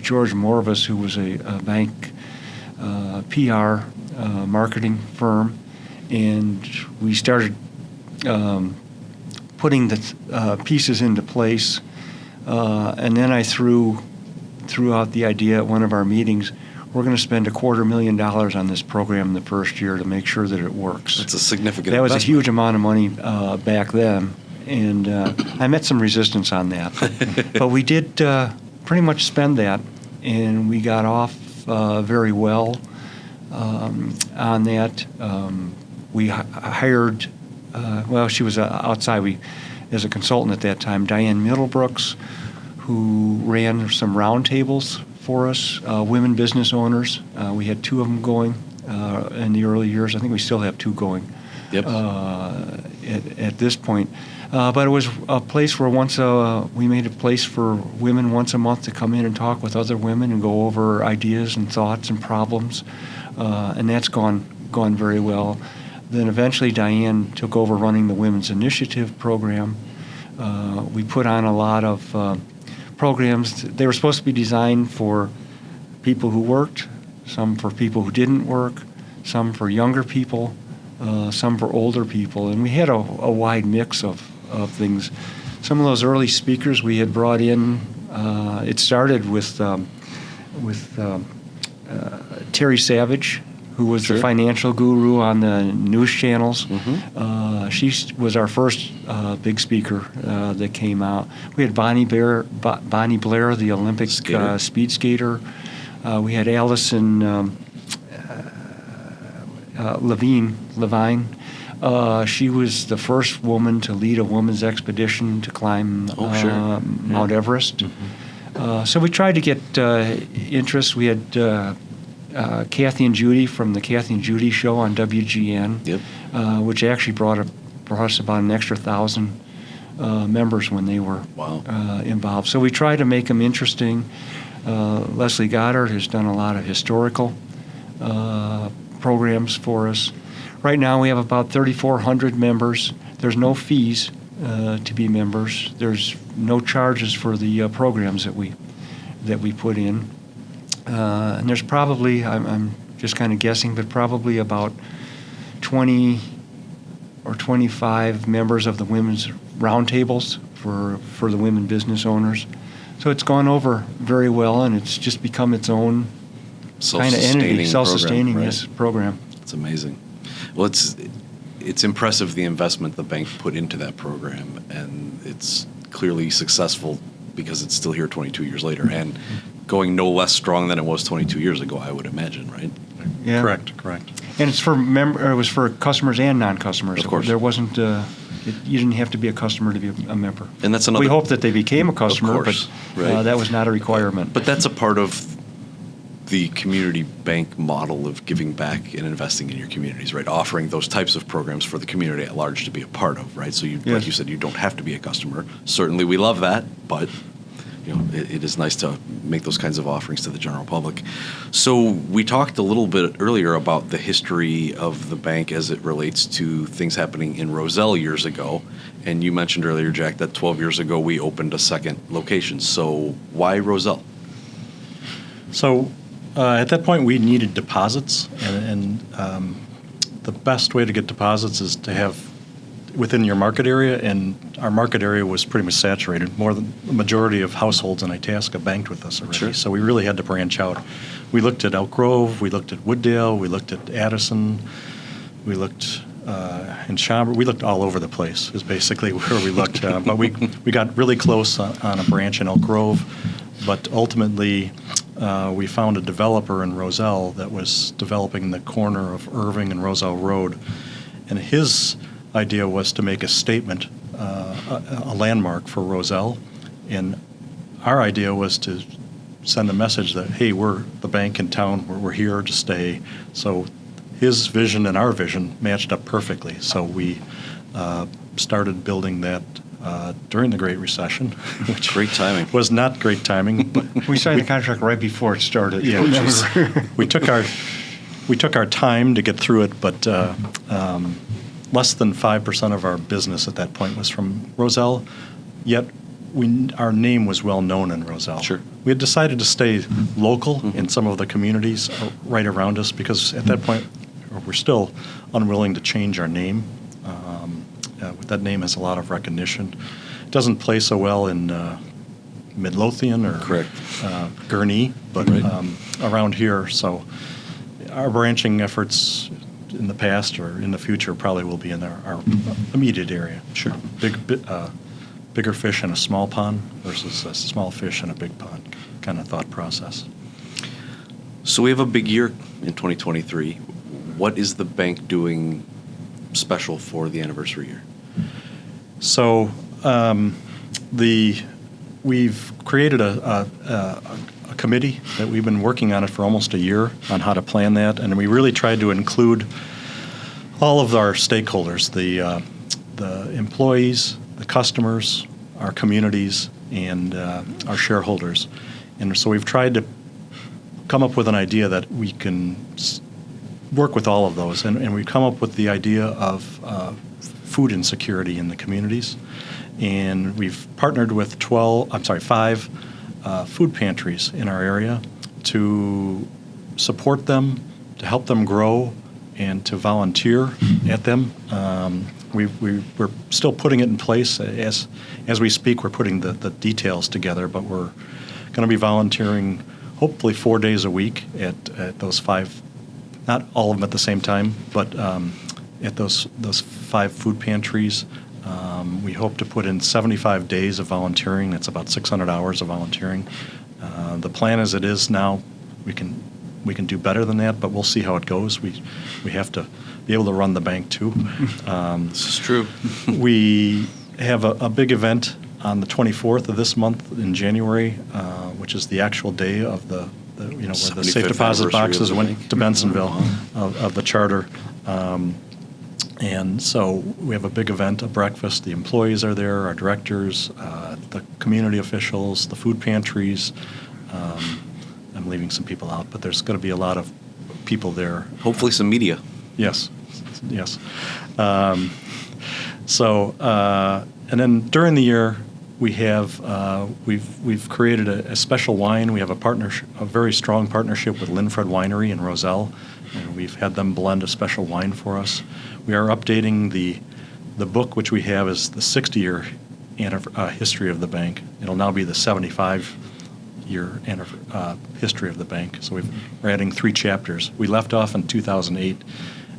George Morvis, who was a bank PR marketing firm, and we started putting the pieces into place. And then I threw out the idea at one of our meetings, we're going to spend $250,000 on this program the first year to make sure that it works. That's a significant That was a investment. huge amount of money back then, and I met some resistance on that. But we did pretty much spend that, and we got off very well on that. We hired, she was outside. As a consultant at that time, Diane Middlebrooks, who ran some roundtables for us, women business owners. We had 2 of them going in the early years. I think we still have 2 going at this point. But it was a place where we made a place for women once a month to come in and talk with other women and go over ideas and thoughts and problems. And that's gone very well. Then eventually Diane took over running the Women's Initiative program. We put on a lot of programs. They were supposed to be designed for people who worked, some for people who didn't work, some for younger people, some for older people. And we had a wide mix of things. Some of those early speakers we had brought in, it started with Terry Savage, who was the financial guru on the news channels. Mm-hmm. She was our first big speaker that came out. We had Bonnie Blair, the Olympic speed skater. We had Allison Levine. She was the first woman to lead a women's expedition to climb Mount Everest. Mm-hmm. So we tried to get interest. We had Kathy and Judy from the Kathy and Judy show on WGN, which actually brought us about an extra 1,000 members when they were involved. So we tried to make them interesting. Leslie Goddard has done a lot of historical programs for us. Right now we have about 3,400 members. There's no fees to be members. There's no charges for the programs that we put in. And there's probably, I'm just kind of guessing, but probably about 20 or 25 members of the women's roundtables for the women business owners. So it's gone over very well, and it's just become its own kind of entity, self-sustaining program. It's amazing. Well, it's impressive the investment the bank put into that program, and it's clearly successful because it's still here 22 years later and going no less strong than it was 22 years ago, I would imagine, right? Yeah. Correct. And it's it was for customers and non-customers. Of course. There wasn't You didn't have to be a customer to be a member. And that's another. We hope that they became a customer, course, but right. that was not a requirement. But that's a part of the community bank model of giving back and investing in your communities, right? Offering those types of programs for the community at large to be a part of, right? So, like Yes. you said, you don't have to be a customer. Certainly, we love that, but it is nice to make those kinds of offerings to the general public. So, we talked a little bit earlier about the history of the bank as it relates to things happening in Roselle years ago, and you mentioned earlier, Jack, that 12 years ago we opened a second location. So, why Roselle? So at that point, we needed deposits, and the best way to get deposits is to have within your market area, and our market area was pretty much saturated. More than the majority of households in Itasca banked with us already, Sure. so we really had to branch out. We looked at Elk Grove, we looked at Wooddale, we looked at Addison, we looked in Schaumburg. We looked all over the place is basically where we looked, but we got really close on a branch in Elk Grove, but ultimately we found a developer in Roselle that was developing the corner of Irving and Roselle Road, and his idea was to make a statement, a landmark for Roselle, and our idea was to send a message that, hey, we're the bank in town, we're here to stay. So his vision and our vision matched up perfectly. So we started building that during the Great Recession, which Great timing. was not great timing. But We signed the contract right before it started. yeah, we took our time to get through it, but less than 5% of our business at that point was from Roselle. Yet our name was well known in Roselle. Sure. We had decided to stay local in some of the communities right around us because at that point we're still unwilling to change our name. That name has a lot of recognition. It doesn't play so well in Midlothian or Correct. Gurnee, but Right. around here. So our branching efforts in the past or in the future probably will be in our immediate area. Sure. Bigger fish in a small pond versus a small fish in a big pond kind of thought process. So we have a big year in 2023. What is the bank doing special for the anniversary year? So we've created a committee that we've been working on it for almost a year on how to plan that, and we really tried to include all of our stakeholders, the employees, the customers, our communities, and our shareholders. And so we've tried to come up with an idea that we can work with all of those, and we've come up with the idea of food insecurity in the communities. And we've partnered with 5 food pantries in our area to support them, to help them grow, and to volunteer at them. We're still putting it in place. As we speak, we're putting the details together, but we're going to be volunteering hopefully 4 days a week at those 5, not all of them at the same time, but at those 5 food pantries. We hope to put in 75 days of volunteering. That's about 600 hours of volunteering. The plan as it is now, we can do better than that, but we'll see how it goes. We have to be able to run the bank too. This is true. We have a big event on the 24th of this month in January, which is the actual day of where the 75th safe deposit anniversary of boxes the went bank. to Bensonville of the charter. And so we have a big event, a breakfast. The employees are there, our directors, the community officials, the food pantries. I'm leaving some people out, but there's going to be a lot of people there. Hopefully some media. Yes. And then during the year, we've created a special wine. We have a very strong partnership with Linfred Winery in Roselle, and we've had them blend a special wine for us. We are updating the book, which we have is the 60-year history of the bank. It'll now be the 75-year history of the bank. So we're adding 3 chapters. We left off in 2008, and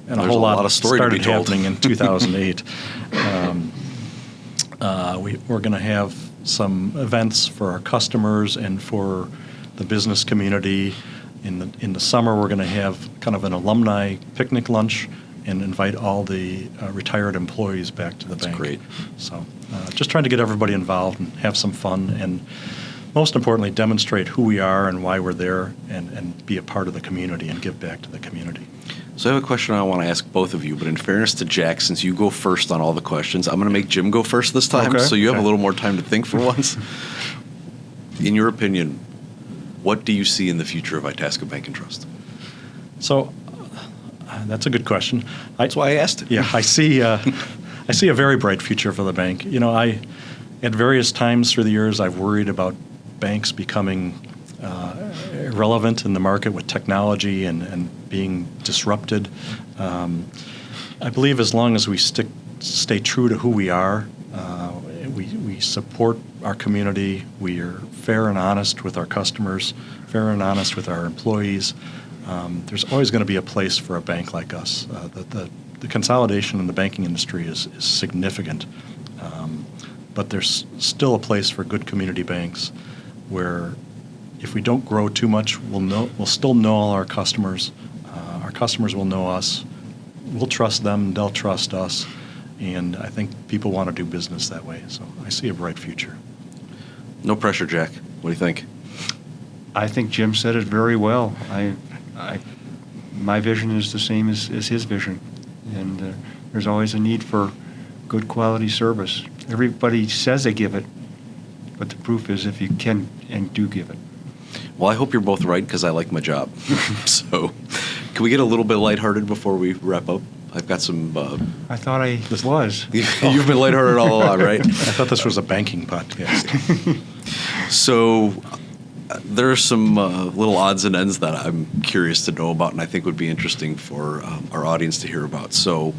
There's a whole lot of story to be started told. happening in 2008. We're going to have some events for our customers and for the business community. In the summer, we're going to have kind of an alumni picnic lunch, and invite all the retired employees back to the bank. That's great. So just trying to get everybody involved and have some fun, and most importantly, demonstrate who we are and why we're there, and be a part of the community and give back to the community. So I have a question I want to ask both of you, but in fairness to Jack, since you go first on all the questions, I'm going to make Jim go first this time, Okay. so you have a Okay. little more time to think for once. In your opinion, what do you see in the future of Itasca Bank and Trust? So that's a good question. That's why I asked it. Yeah, I see a very bright future for the bank. You know, at various times through the years, I've worried about banks becoming irrelevant in the market with technology and being disrupted. I believe as long as we stay true to who we are, we support our community, we are fair and honest with our customers, fair and honest with our employees, there's always going to be a place for a bank like us. The consolidation in the banking industry is significant, but there's still a place for good community banks where if we don't grow too much, we'll still know all our customers. Our customers will know us. We'll trust them. They'll trust us. And I think people want to do business that way. So I see a bright future. No pressure, Jack. What do you think? I think Jim said it very well. My vision is the same as his vision, and there's always a need for good quality service. Everybody says they give it, but the proof is if you can and do give it. Well, I hope you're both right because I like my job. So, can we get a little bit lighthearted before we wrap up? I've got some. I thought I was. You've been lighthearted all along, right? I thought this was a banking podcast. So, there are some little odds and ends that I'm curious to know about, and I think would be interesting for our audience to hear about. So,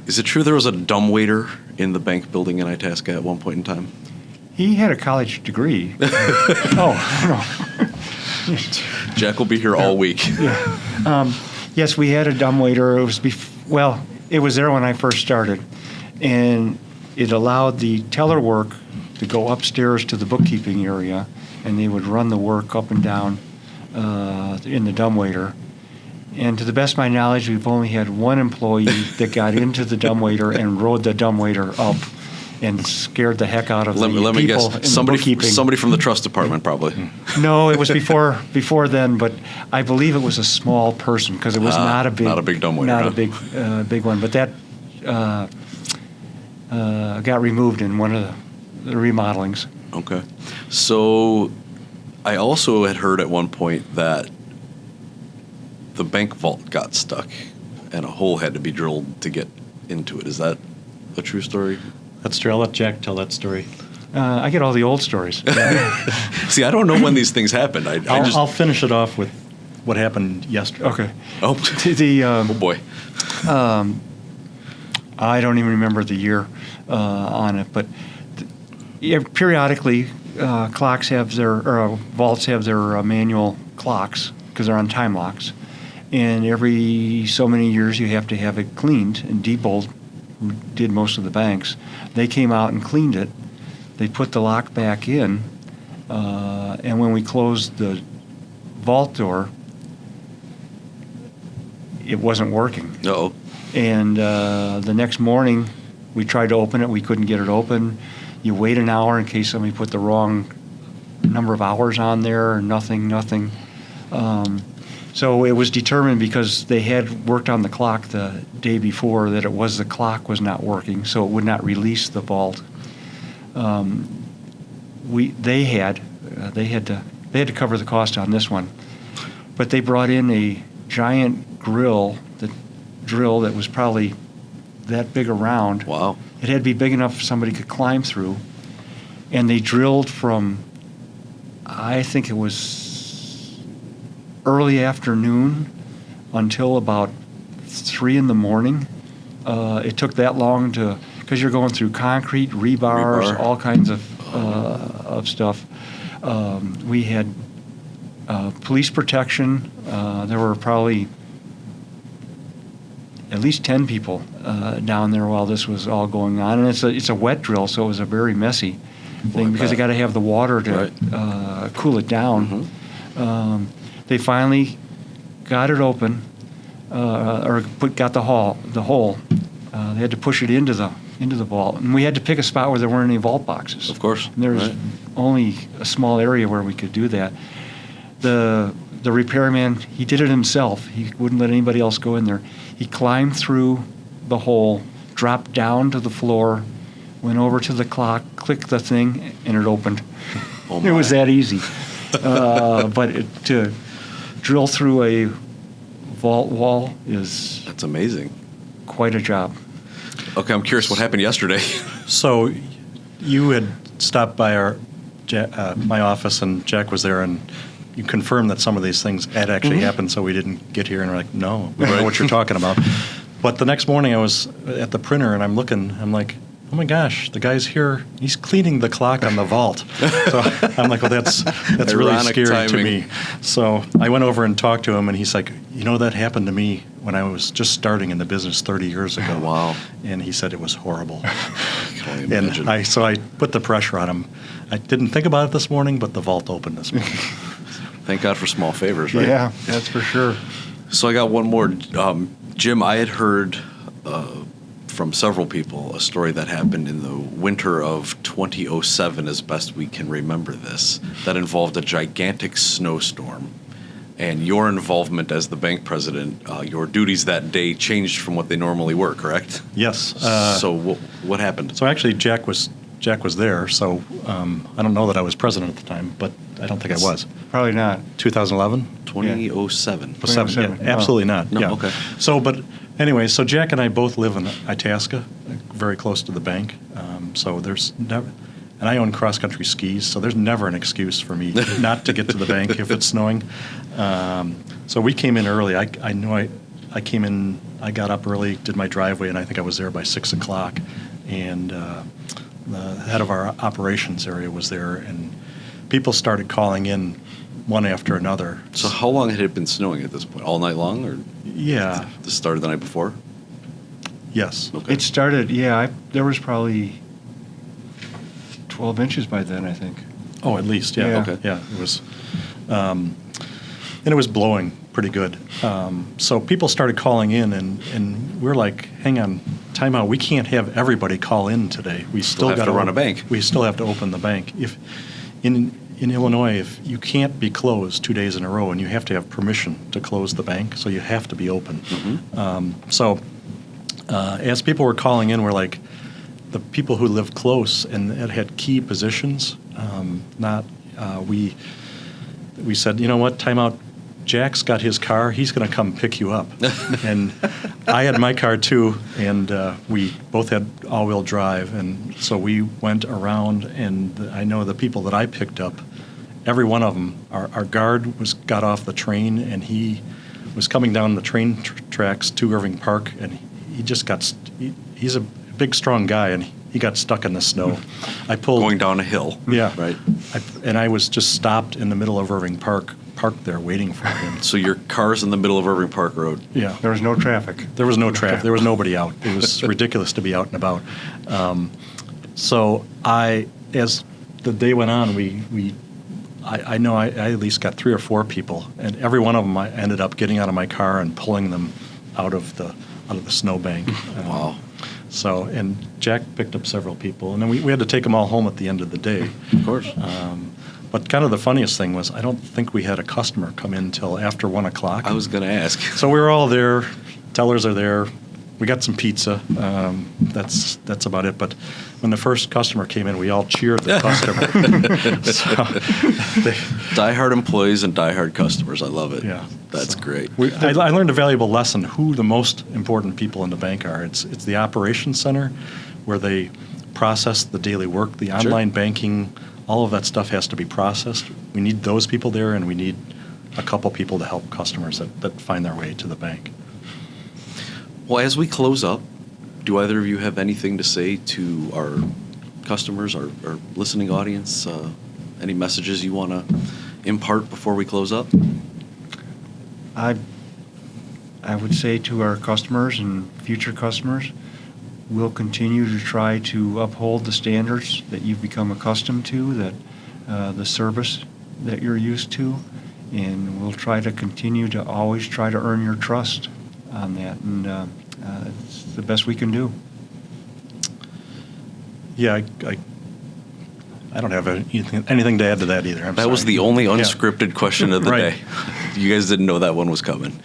is it true there was a dumbwaiter in the bank building in Itasca at one point in time? He had a college degree. Oh, no. Jack will be here all week. Yes, we had a dumbwaiter. It was it was there when I first started, and it allowed the teller work to go upstairs to the bookkeeping area, and they would run the work up and down in the dumbwaiter. And to the best of my knowledge, we've only had one employee that got into the dumbwaiter and rode the dumbwaiter up and scared the heck out of Let me people guess. in Somebody, the bookkeeping. somebody from the trust department, probably. No, it was before then, but I believe it was a small person because it was not a big dumbwaiter, not huh? a big one. But that got removed in one of the remodelings. Okay. So, I also had heard at one point that the bank vault got stuck and a hole had to be drilled to get into it. Is that a true story? That's true. I'll let Jack tell that story. I get all the old stories. See, I don't know when these things happen. I'll finish it off with what happened yesterday. Okay. Oh, The oh boy. I don't even remember the year on it, but periodically clocks have vaults have their manual clocks because they're on time locks, and every so many years you have to have it cleaned. And Diebold, who did most of the banks, they came out and cleaned it. They put the lock back in, and when we closed the vault door, it wasn't working. Uh-oh. And the next morning, we tried to open it. We couldn't get it open. You wait an hour in case somebody put the wrong number of hours on there. Nothing. So it was determined because they had worked on the clock the day before that the clock was not working, so it would not release the vault. They had to cover the cost on this one, but they brought in a giant drill that was probably that big around. Wow. It had to be big enough somebody could climb through, and they drilled from, I think it was early afternoon until about 3 in the morning. It took that long because you're going through concrete, rebar. All kinds of stuff. We had police protection. There were probably at least 10 people down there while this was all going on, and it's a wet drill, so it was a very messy thing because they got to have the water to cool it down. Mm-hmm. They finally got it open. got the hole. They had to push it into the vault, and we had to pick a spot where there weren't any vault boxes. Of course. And there was Right. only a small area where we could do that. The repairman, he did it himself. He wouldn't let anybody else go in there. He climbed through the hole, dropped down to the floor, went over to the clock, clicked the thing, and it opened. Oh It was my. that easy. To drill through a vault wall is That's amazing. quite a job. Okay, I'm curious what happened yesterday. So you had stopped by my office, and Jack was there, and you confirmed that some of these things had actually happened, so we didn't get here, and we're like, no, we don't know what you're talking about. But the next morning I was at the printer, and I'm like, oh my gosh, the guy's here. He's cleaning the clock on the vault. So I'm like, well, that's really Ironic scary to timing. me. So I went over and talked to him, and he's like, that happened to me when I was just starting in the business 30 years ago. Wow. And he said it was horrible. I can only imagine. And so I put the pressure on him. I didn't think about it this morning, but the vault opened this morning. Thank God for small favors, right? Yeah, that's for sure. So I got one more. Jim, I had heard from several people a story that happened in the winter of 2007, as best we can remember this, that involved a gigantic snowstorm. And your involvement as the bank president, your duties that day changed from what they normally were, correct? Yes. So what happened? So actually, Jack was there. So I don't know that I was president at the time, but I don't think I was. Probably not. 2011. 2007. 2007. Yeah, absolutely not. No, yeah. okay. So, but anyway, so Jack and I both live in Itasca, very close to the bank. So there's never, and I own cross-country skis, so there's never an excuse for me not to get to the bank if it's snowing. So we came in early. I knew I came in. I got up early, did my driveway, and I think I was there by 6 o'clock. And the head of our operations area was there, and people started calling in one after another. So how long had it been snowing at this point? All night long, or Yeah. the start of the night before? Yes. Okay. It started, there was probably 12 inches by then, I think. Oh, at least, yeah. Yeah. Okay. Yeah, it was, and it was blowing pretty good. So people started calling in, and we're like, hang on, time out. We can't have everybody call in today. We still have got to run a bank. We still have to open the bank. If in Illinois, if you can't be closed 2 days in a row, and you have to have permission to close the bank, so you have to be open. So as people were calling in, we're like, the people who live close and that had key positions, we said, you know what, time out. Jack's got his car. He's going to come pick you up. And I had my car too, and we both had all-wheel drive. And so we went around, and I know the people that I picked up, every one of them, our guard got off the train, and he was coming down the train tracks to Irving Park, and he just got, he's a big, strong guy, and he got stuck in the snow. I pulled Going down a hill. Yeah. Right. I was just stopped in the middle of Irving Park, parked there waiting for him. So your car's in the middle of Irving Park Road. Yeah. There was no traffic. There was no traffic. There was nobody out. It was ridiculous to be out and about. So as the day went on, I know I at least got 3 or 4 people, and every one of them I ended up getting out of my car and pulling them out of the snowbank. Wow. So, and Jack picked up several people, and then we had to take them all home at the end of the day. Of course. But kind of the funniest thing was I don't think we had a customer come in till after 1 o'clock. I was going to ask. So we were all there. Tellers are there. We got some pizza. That's about it. But when the first customer came in, we all cheered the customer. Diehard employees and diehard customers. I love it. Yeah. That's So great. I learned a valuable lesson who the most important people in the bank are. It's the operations center where they process the daily work, the online banking, all of that stuff has to be processed. We need those people there, and we need a couple people to help customers that find their way to the bank. Well, as we close up, do either of you have anything to say to our customers, our listening audience? Any messages you want to impart before we close up? I would say to our customers and future customers, we'll continue to try to uphold the standards that you've become accustomed to, that the service that you're used to, and we'll try to continue to always try to earn your trust on that, and it's the best we can do. Yeah, I don't have anything to add to that either. That was the only unscripted question of the Right. day. You guys didn't know that one was coming.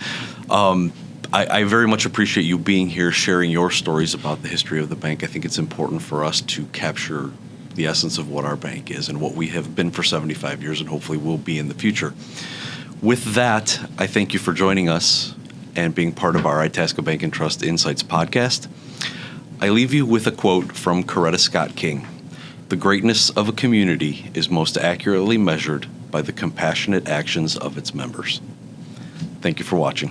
I very much appreciate you being here, sharing your stories about the history of the bank. I think it's important for us to capture the essence of what our bank is and what we have been for 75 years and hopefully will be in the future. With that, I thank you for joining us and being part of our Itasca Bank and Trust Insights podcast. I leave you with a quote from Coretta Scott King. The greatness of a community is most accurately measured by the compassionate actions of its members. Thank you for watching.